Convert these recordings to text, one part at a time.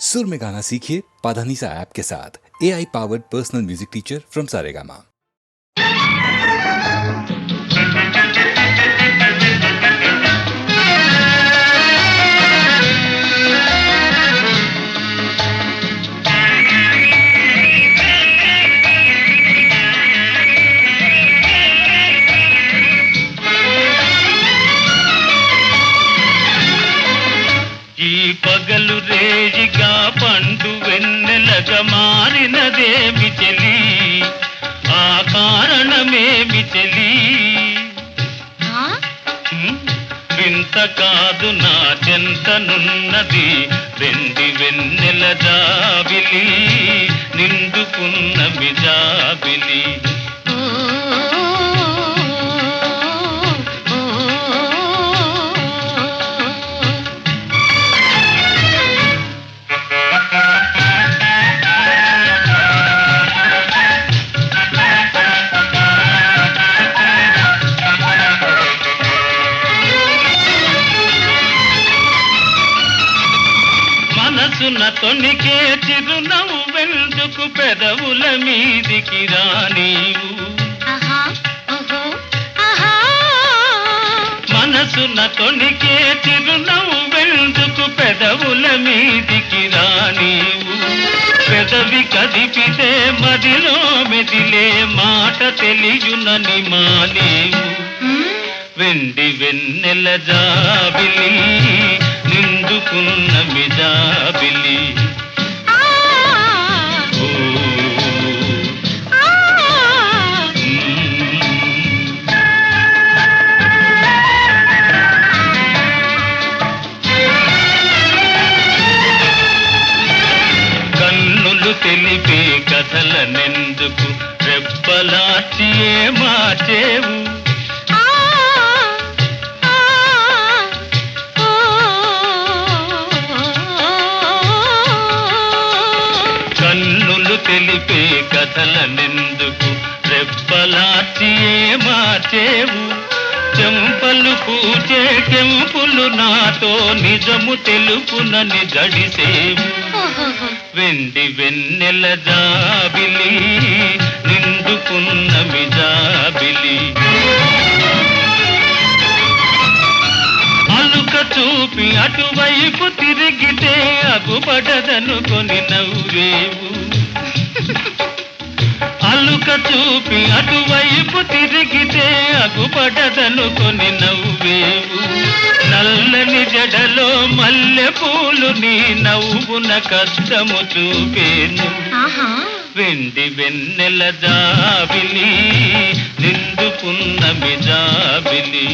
सुर में गाना सीखिए पाधानीसा ऐप के साथ। AI powered personal music teacher from Saregama. ఈ పగలు రేజిగా పండు వెన్నెలగా మారినదేమి చెలి, ఆ కారణమేమి చెలి? వింత కాదు నా చెంతనున్నది వెండి వెన్నెల జాబిలి, నిండుకున్నమి జాబిలి. మనసున తొణికే చిరునవ్వెందుకు పెదవుల మీదికి రానీవు, మనసున తొణికే చిరునవ్వెందుకు పెదవుల మీదికి రానీవు. పెదవి కదిపితే మదిలో మెదిలే మాట తెలియునని మానేవు. వెండి వెన్నెల జాబిలి, నిండుకున్న మిజాబిలి. కన్నులు తెలిపే కథలనెందుకు రెప్పలాచియే మార్చేవు. కన్నులు తెలిపే కథలనెందుకు రెప్పలాచియే మార్చేవు. చెంపలు పూచే కెంపులు నాతో నిజము తెలుపునని జడిసేవు. వెండి వెన్నెల జాబిలి, నిండుకున్న మిజాబిలి. అలుక చూపి అటువైపు తిరిగితే అగుపడదనుకొని నవ్వేవు. అలుక చూపి అటువైపు తిరిగితే అగుపడదనుకొని నవ్వేవు. నల్లని జడలో మల్లె పూలు నీ నవ్వున కష్టము చూపేను. వెండి వెన్నెల జాబిలి, నిండుకున్న మిజాబిలి.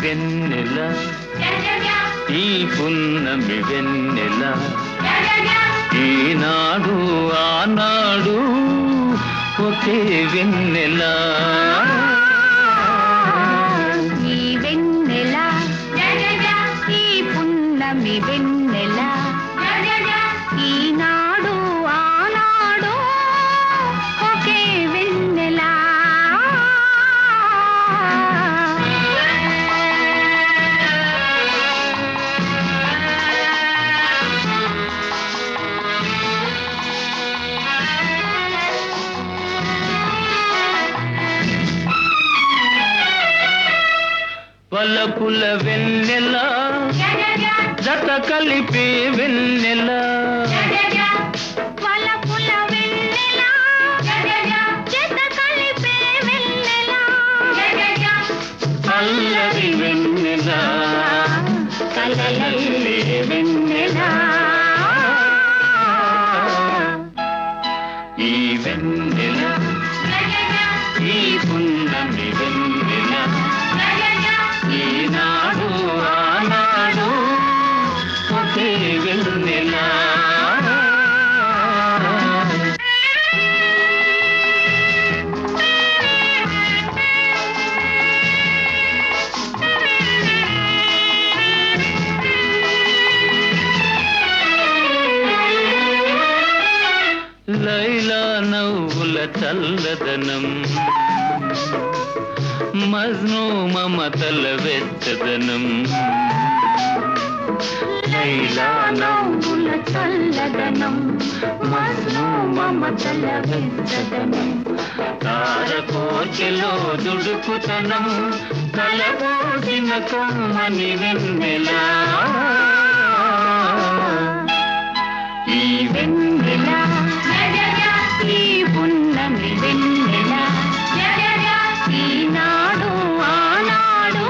వెన్నెల ఈ పున్నమి వెన్నెల, ఈనాడు ఆనాడు ఒకే వెన్నెల. ఈ వెన్నెల ఈ పున్నమి వెన్నెల, ఈనాడు ఆనాడు ఒకే వెన్నెల. వలపుల వెన్నెల జత కలిపే వెన్నెల, వలపుల వెన్నెల జత కలిపే వెన్నెల. అల్లరి వెన్నెల కలలల్లే వెన్నెల. ఈ వెన్నెల ఈ పున్నమి వెన్నెల, ఈనాడు ఆనాడు చల్లదనం మజ్ను మమతల వెచ్చదనం లైలా నవ్వుల చల్లదనం మజ్ను మమతల వెచ్చదనం తారకోచెలో దుడుకుతనం కలబోసిన కొమ్మని వెన్నెలా ఈ వెన్నెల ఈ పున్నమి వెన్నెల ఈనాడు ఆనాడు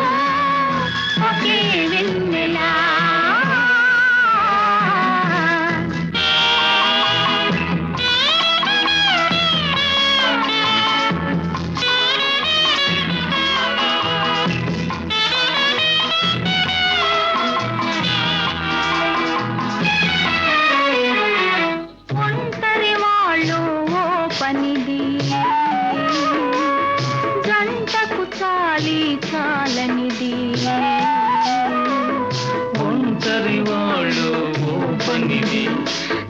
ఒకే వెన్నెల ఒంటరి వాళ్ళు ఓ పనిది జంటకు చాలి చాలనిది ఒంటరి వాళ్ళు ఓ పనిది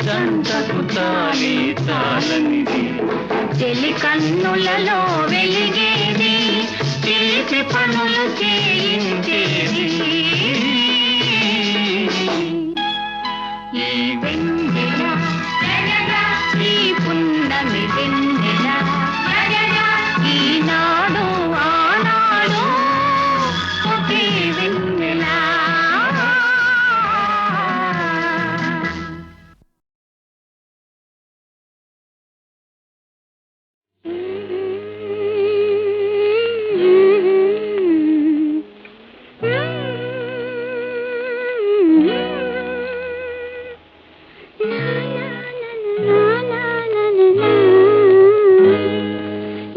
జంటకు తాలి చాలనిది చెలి కన్నులలో వెలిగేది చిలిపి పనులు చేయించేది ఈ వెన్నెల ఈ పున్నమి వెన్నెల ఈనాడు ఆనాడు ఒకే వెన్నెల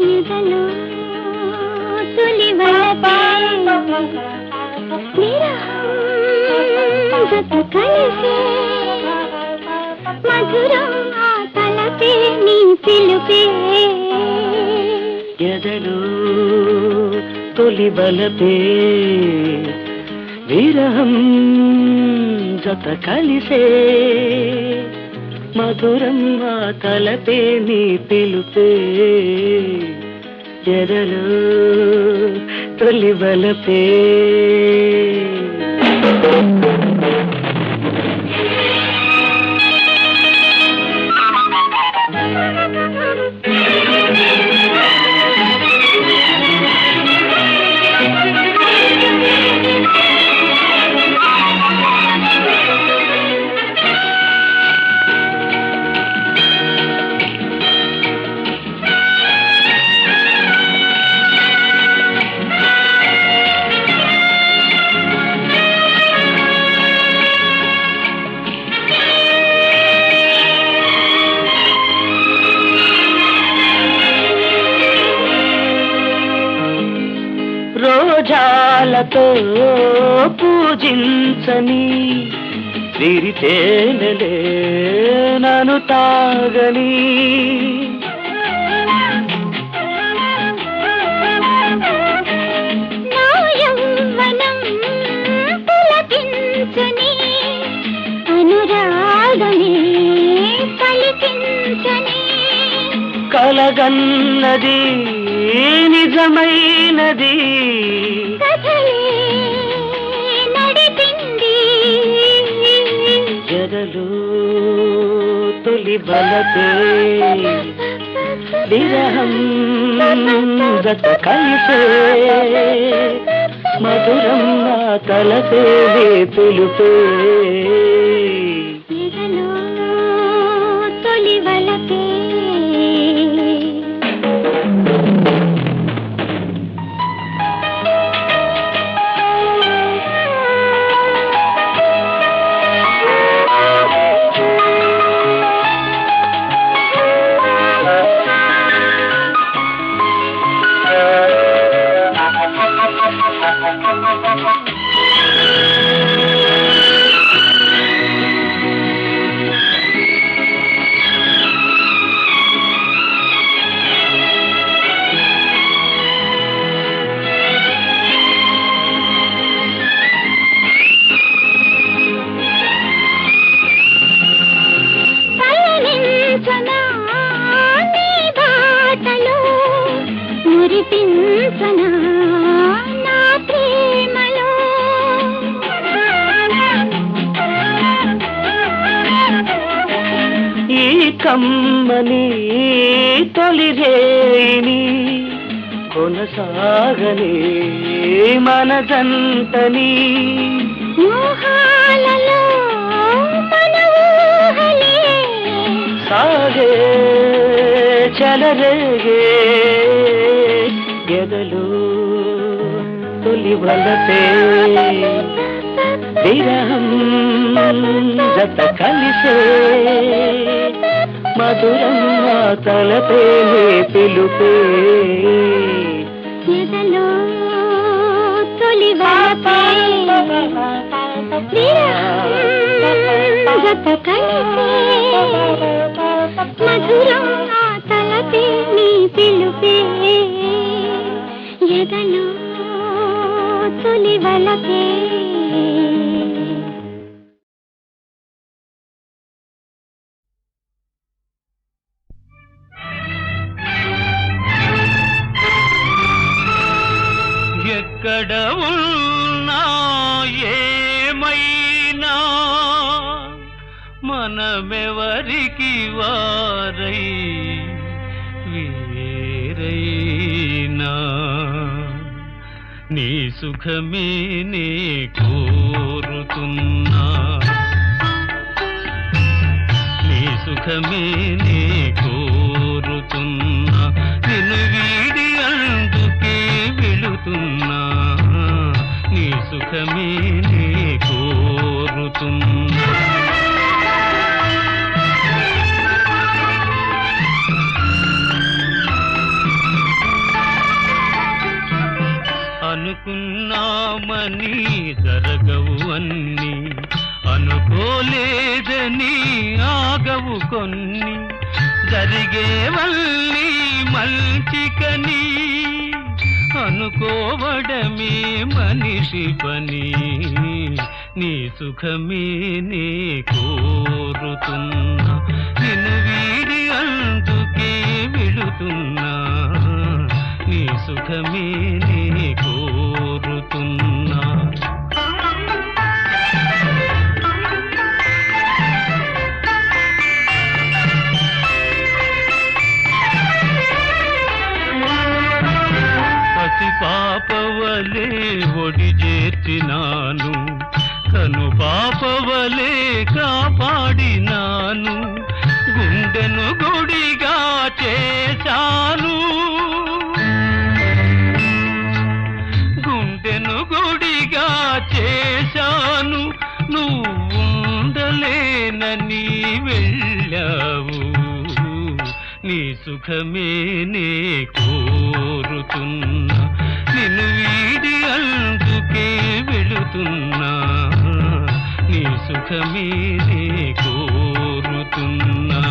ఇదలో తొలి జత కలిసే మధురం ఆ తలపే నీ పిలుపే ఎదలు తొలి బలపే విరహం జత కలిసే మధురం ఆ తలపే నీ పిలుపే ఎదలు తొలి బలపే రోజాలతో పూజించని విరితేనలే నన్ను తాగని నా యౌవనం పులకించని అనురాగమే పలికించని కలగన్నది నిజమైనది కథలే నడిపింది ఎదలు తొలి బలపే విరహం జత కలిసే మధురం నా తలపే పిలుపే ఇదలో తొలి వలపే కమ్మని తొలి రేణి కొనసాగని మన జంటని మోహాలలో మన ఊహలే సాగే చలరేగే ఎదలు తొలి వలపే విరహం జత కలిసే మధురం ఆ తలపే పిలుపే ఎదలో తొలి వలపే విరహం జత కలిసే మధురం ఆ తలపే నీ పిలుపే ఎదలో తొలి వలపే. ఎక్కడ ఉన్నా ఏమైనా మనమెవరికి వారై వేరైనా నీ సుఖమే నే కోరుతున్నా నీ సుఖమే నే కోరుతున్నా నిన్ను వీడి అందుకే వెళుతున్నా నీ సుఖమే నే కోరుతున్నా అనుకున్నామని జరగవు అన్ని అనుకోలేదని ఆగవు కొన్ని జరిగేవల్లి మంచికని అనుకోవడమే మనిషి పని నీ సుఖమే నే కోరుతున్నా నిన్ను వీడి అందుకే వెళుతున్నా నీ సుఖమే నే కోరుతున్నా పసి పాపవలే ఒడి చేర్చినాను కను పాపవలే కాపాడినాను గుండెను గుడిగా చేశాను గుండెను గుడిగా చేశాను నువ్వుండలేనని వెళ్ళావు నీ సుఖమే నే కోరుతున్నా నిన్ను వీడి అందుకే వెళుతున్నా నీ సుఖమే నే కోరుతున్నా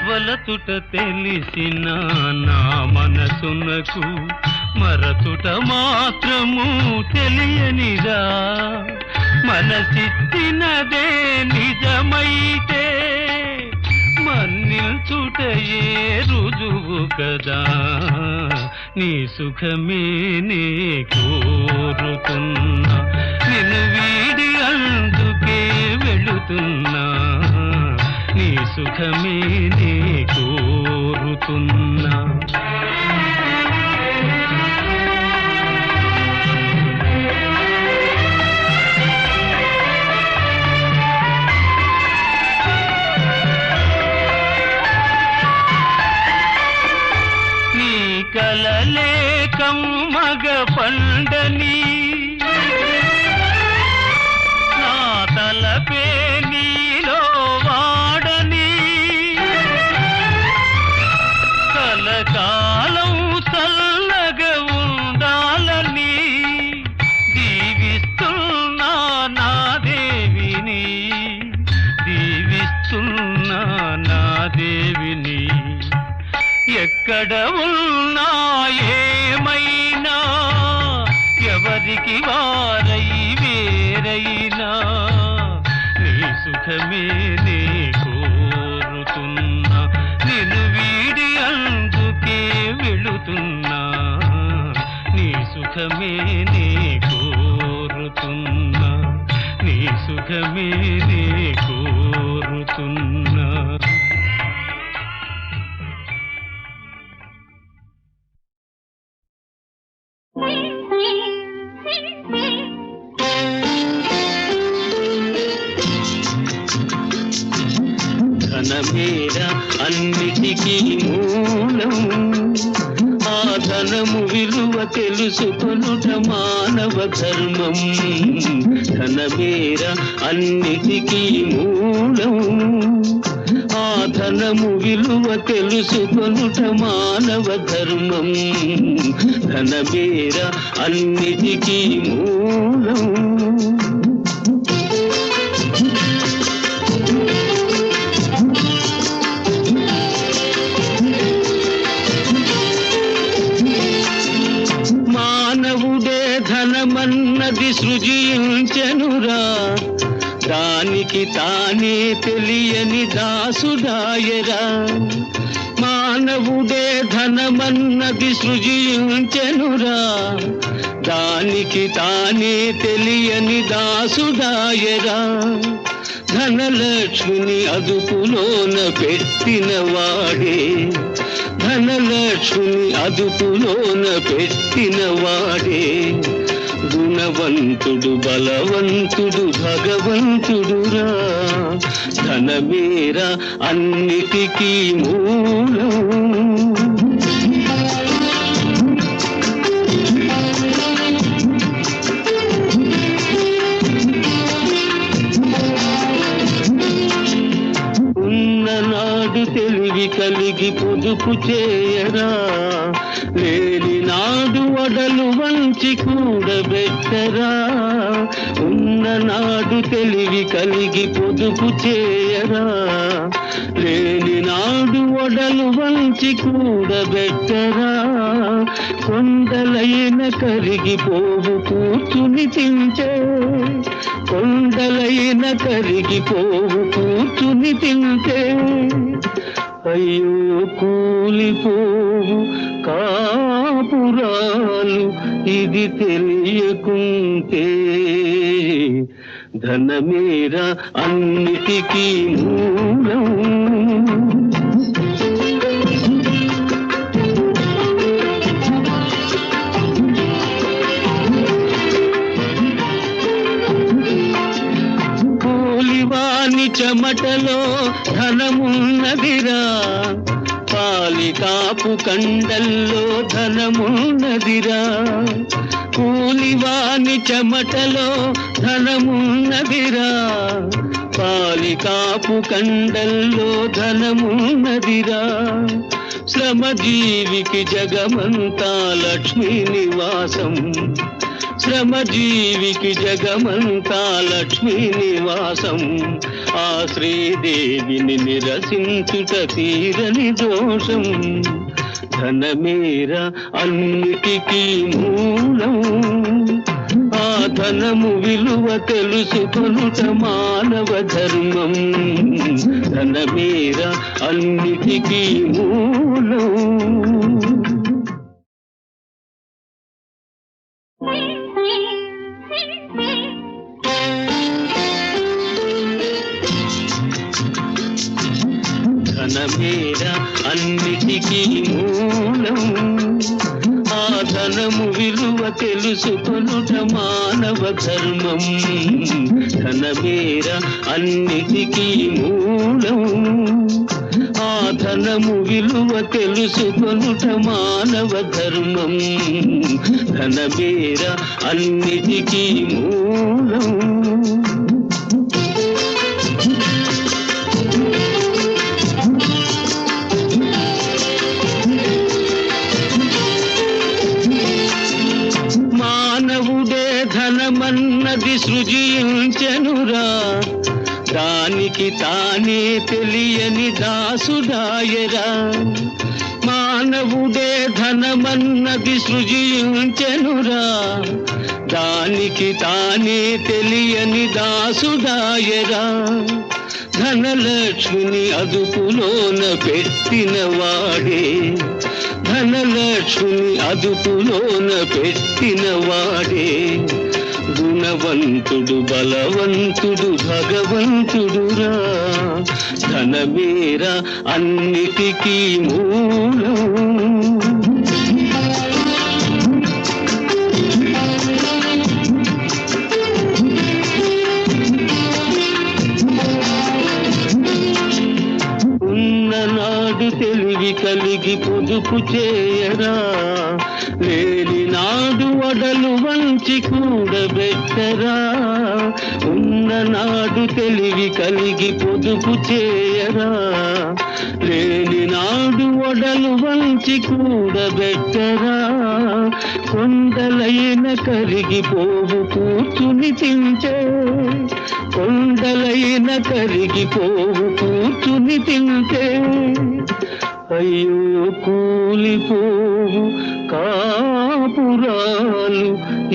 వలచుట తెలిసిన నా మనసునకు మరచుట మాత్రము తెలియనిదా మనసిచ్చినదే నిజమైతే మన్నిల్చుటయే రుజువు కదా నీ సుఖమే నే కోరుతున్నా నిన్ను వీడి అందుకే వెళుతున్నా నీ సుఖమే నే కోరుతున్నా నీ కలలే కమ్మగ పండని నా తలపే నీలో వాడని కలకాలం చల్లగా ఉండాలని దీవిస్తున్నా నా దేవిని దీవిస్తున్నా నా దేవిని ఎక్కడ ఉన్నా ఏమైనా ఎవరికి వారై వేరైనా నీ సుఖమే నే కోరుతున్నా నిన్ను వీడి అందుకే వెళుతున్నా సుఖమే నే కోరుతున్నా, నీ సుఖమే నే కోరుతున్నా. ధనమేరా అన్నిటికీ మూలం, ఆ ధనము విలువ తెలుసుకొనుట మానవ ధర్మం. ధనమేరా అన్నిటికీ మూలం, ఆ ధనము విలువ తెలుసుకొనుట మానవ ధర్మం. ధనమేరా అన్నిటికీ మూలం. మానవుడే ధనమన్నది సృజించెనురా, దానికి తానే తెలియని దాసుడాయరా. మానవుడే ధనమన్నది సృజించెనురా, దానికి తానే తెలియని దాసుడాయరా. ధనలక్ష్మిని అదుపులోన పెట్టిన వాడే, ధనలక్ష్మిని అదుపులోన పెట్టిన వాడే గుణవంతుడు, బలవంతుడు, భగవంతుడురా. ధనమేరా అన్నిటికీ మూలం. ఉన్ననాడు తెలివి కలిగి పొదుపు చేయరా, లేని నాడు వడలు వంచి కూడబెట్టరా. ఉన్ననాడు తెలివి కలిగి పొదుపు చేయరా, లేని నాడు వడలు వంచి కూడబెట్టరా. కొండలైన కరిగిపోవు కూర్చుని తింటే, కొండలైన కరిగిపోవు కూర్చుని తింటే. అయ్యో కూలిపోవు కాపురాలు ఇది తెలియకుంటే. ధనమేరా అన్నిటికీ మూలం. కూలివాని చెమటలో ధనమున్నదిరా, పాలికాపు కండల్లో ధనమున్నదిరా. కూలివాని చెమటలో ధనమున్నదిరా, పాలికాపు కండల్లో ధనమున్నదిరా. శ్రమజీవికి జగమంతా లక్ష్మీ నివాసం, శ్రమజీవికి జగమంతా లక్ష్మీ నివాసం. ఆ శ్రీదేవిని నిరసించుట తీరని దోషం. ధనమేరా అన్నిటికీ మూలం, ఆ ధనము విలువ తెలుసుకొనుట మానవ ధర్మం. ధనమేరా అన్నిటికీ మూలం. ధనమేరా అన్నిటికీ మూలం, ఆ ధనము విలువ తెలుసుకొనుట మానవ ధర్మం. ధనమేరా అన్నిటికీ మూలం, ఆ ధనము విలువ తెలుసుకొనుట మానవ ధర్మం. ధనమేరా అన్నిటికీ మూలం. మానవుడే ధనమన్నది సృజించెనురా, దానికి తానే తెలియని దాసుడాయరా. మానవుడే ధనమన్నది సృజించెనురా, దానికి తానే తెలియని దాసుడాయరా. ధనలక్ష్మిని అదుపులోన పెట్టిన వాడే, ధనలక్ష్మిని అదుపులోన పెట్టిన వాడే గుణవంతుడు బలవంతుడు భగవంతుడురా. ధనమేరా అన్నిటికీ మూలం. ఉన్ననాడు తెలివి కలిగి పొదుపు చేయరా, లేని నాడు వడలు వంచి కూడబెట్టరా. ఉన్ననాడు తెలివి కలిగి పొదుపు చేయరా, లేని నాడు వడలు వంచి కూడబెట్టరా. కొండలైన కరిగిపోవు కూర్చుని తింటే, కొండలైన కరిగిపోవు కూర్చుని తింటే. అయ్యో కూలిపోవు కాపురాలు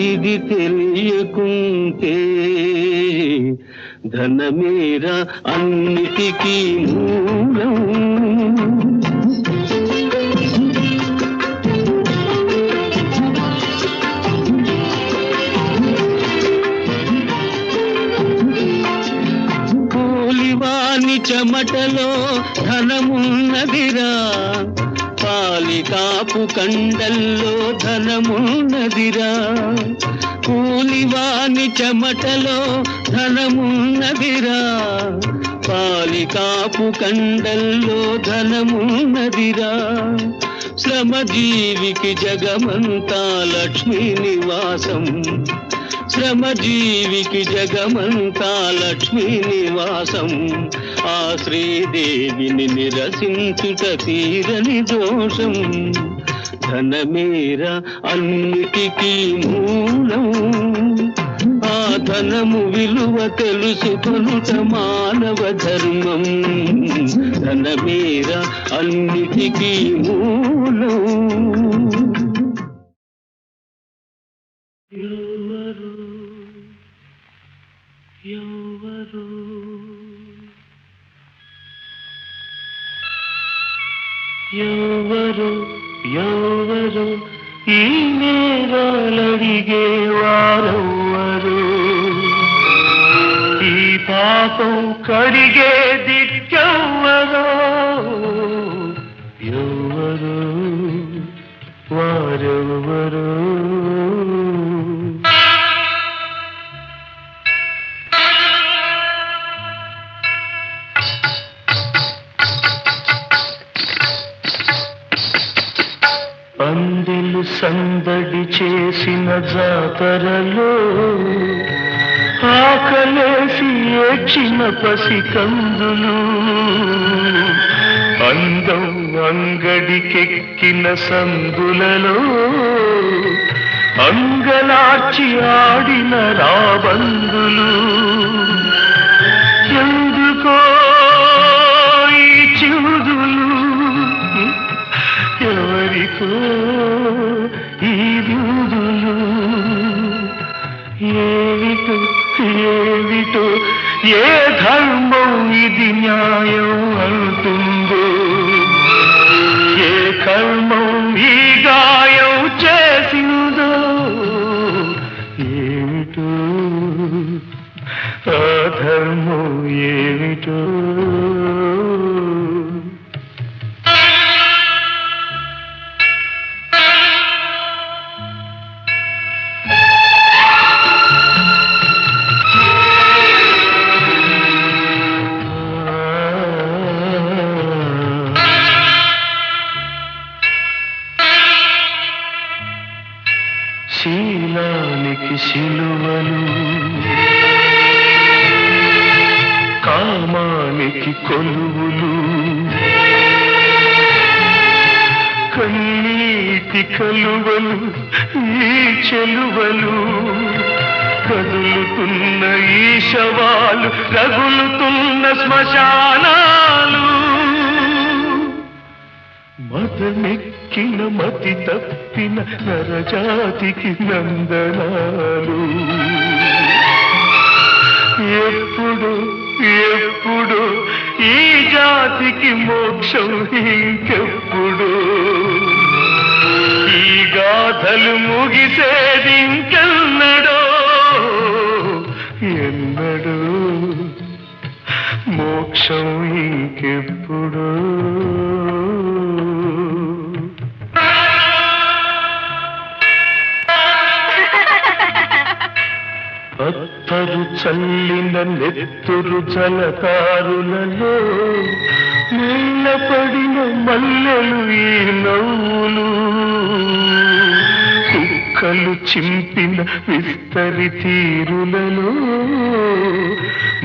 ఇది తెలియకుంటే. ధనమేరా అన్నిటికీ మూలం. కూలివాని చెమటలో ధనమున్నదిరా, పాలికాపు కండల్లో ధనమున్నదిరా. కూలివాని చెమటలో ధనమున్నదిరా, పాలికాపు కండల్లో ధనమున్నదిరా. శ్రమజీవికి జగమంతా లక్ష్మీ నివాసం, శ్రమజీవికి జగమంతా లక్ష్మీ నివాసం. ఆ శ్రీదేవిని నిరసించుట తీరని దోషం. ధనమేరా అన్నిటికీ మూలం. ఆ ధనము విలువ తెలుసుకొనుట మానవ ధర్మం. ధనమేరా అన్నిటికీ మూలం. ఎవరు ఎవరు ఎవరు ఎవరు ఈ నేరాలడిగే వారెవ్వరు, ఈ పాపం కడిగే దిక్కెవ్వరో. ఎవరు వారెవ్వరు. అందెలు సందడి చేసిన జాతరలో ఆకలేసి ఏడ్చిన పసికందులు, అందం అంగడికెక్కిన సందులలో అంగలార్చి ఆడిన రాబందులు. ఎందుకో ఈ చివుదులు, ఎవరికో ఈ బూదులు. ఏమిటో ఏమిటో ఏ ధర్మం ఇది న్యాయం అంటుందో, ఏ కర్మం ఈ గాయం చేసిందో. ఏమిటో ఆ ధర్మం ఏమిటో. శీలానికి శిలువలు, కామానికి కొలువులు, కన్నీటి కలువలు ఈ చెలువలు. కదులుతున్న ఈ శవాలు, రగులుతున్న శ్మశానాలు. మదమెక్కిన మతి తప్పిన నరజాతికి నందనాలు. ఎప్పుడు ఎప్పుడు ఈ జాతికి మోక్షం ఇంకెప్పుడు. ఈ గాథలు ముగిసేది ఇంకెన్నడో ఎన్నడో మోక్షం ఇంకెప్పుడు అత్తరు చల్లిన నెత్తురు జలకారులలో నీళ్ళపడిన మల్లెలు ఈ నవ్వులు కుక్కలు చింపిన విస్తరి తీరులలో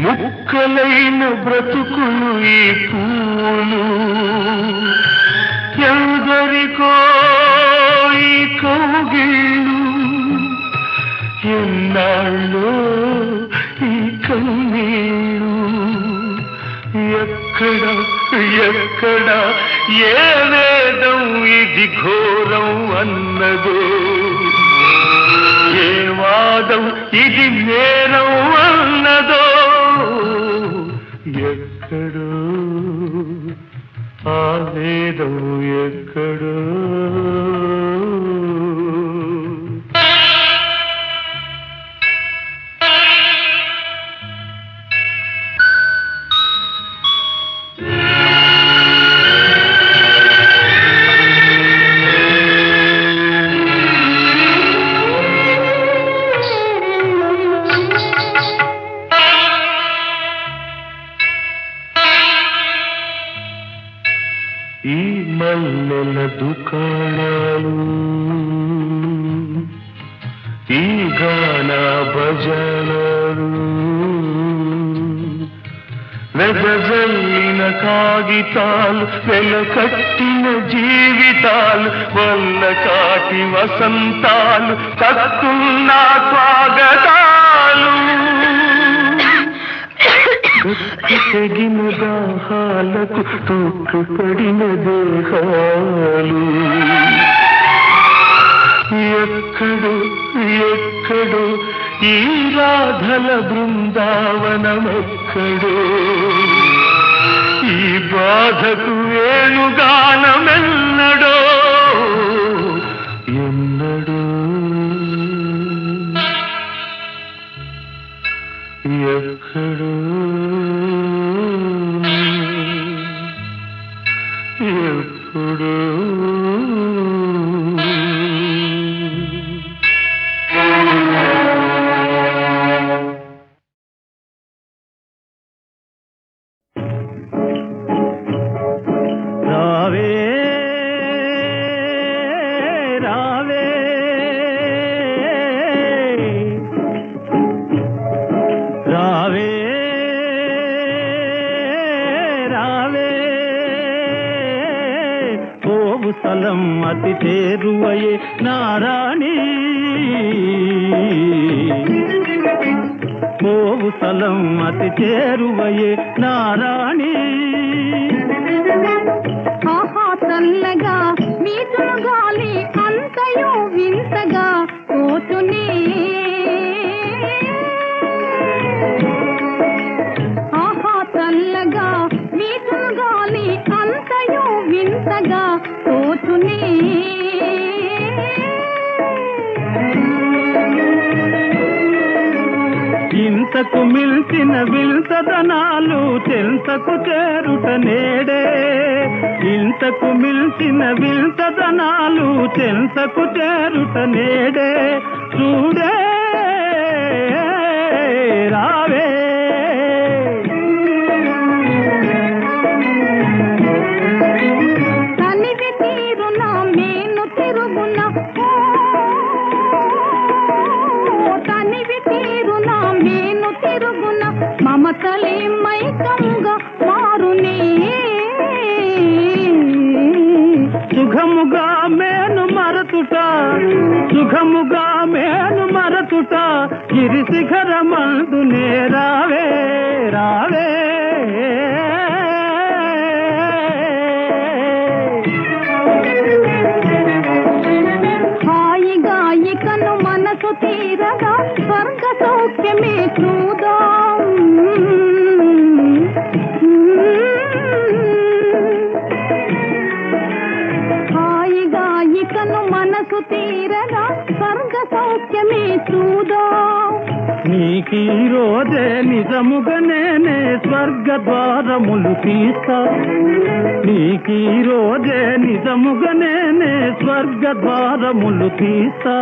ముక్కలైన బ్రతుకులు ఈ పూలు ఎందరికో ఈ కౌగిళ్ళు ఎన్నాళ్ళు ఈ కన్నీళ్ళు ఎక్కడ ఎక్కడ ఏ వేదం ఇది ఘోరం అన్నదో ఏ వాదం ఇది నేరం అన్నదో ఎక్కడో ఆ వేదం ఎక్కడో ఈ మల్లెల దుకాణాలు ఈ గాన భజనలు వెదజల్లిన కాగితాలు వెలకట్టిన జీవితాలు వల్ల కాటి వసంతాలు కక్కున్న స్వాగతాలు తెగిన దాహాలకు తూక్కుపడిన దేహాలు ఎక్కడో ఎక్కడో ఈ రాధల బృందావనమెక్కడో ఈ బాధకు వేణుగానమెన్నడో ఎన్నడో ఎక్కడో ఎప్పుడో రావే రావే రావే రావే పోవు స్థలం అతి చేరువయే నారాణి పోవు స్థలం అతి చేరువయే నారాణి ఆహా చల్లగా వీచును గాలి అంతయు వింతగా పోతునే ఆహా చల్లగా వీచును గాలి అంతయు వింతగా పోతునే ఇంతకు మిల్చిన విల్సదనాలు చెంతకు చేరుట నేడే ఇంతకు మిల్చిన విల్సదనాలు చెంతకు చేరుట నేడే చూడే రావే తనివి తీరున మేను తిరుగున తనివి తీరున మేను తిరుగున మమతలే మైకంగా మారునే సుఖముగా మేను మరతుట సుఖముగా మేను మరతుట గిరి శిఖరమందునే రావే రావే హాయిగా ఇకను మనసు తీరగా స్వర్గ సౌఖ్యమే చూదాం హాయిగా ఇకను మనసు మనసు తీరగా స్వర్గ సౌఖ్యమే చూదో నీకీ రోజే నిజముగా నేనే స్వర్గ ద్వారములు తీస్తా నీకీ రోజే నిజముగా నేనే స్వర్గ ద్వారములు తీస్తా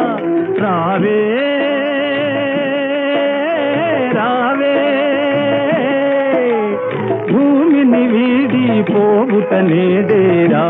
రావే రావే భూమిని వీడి పోవుట నేడే రా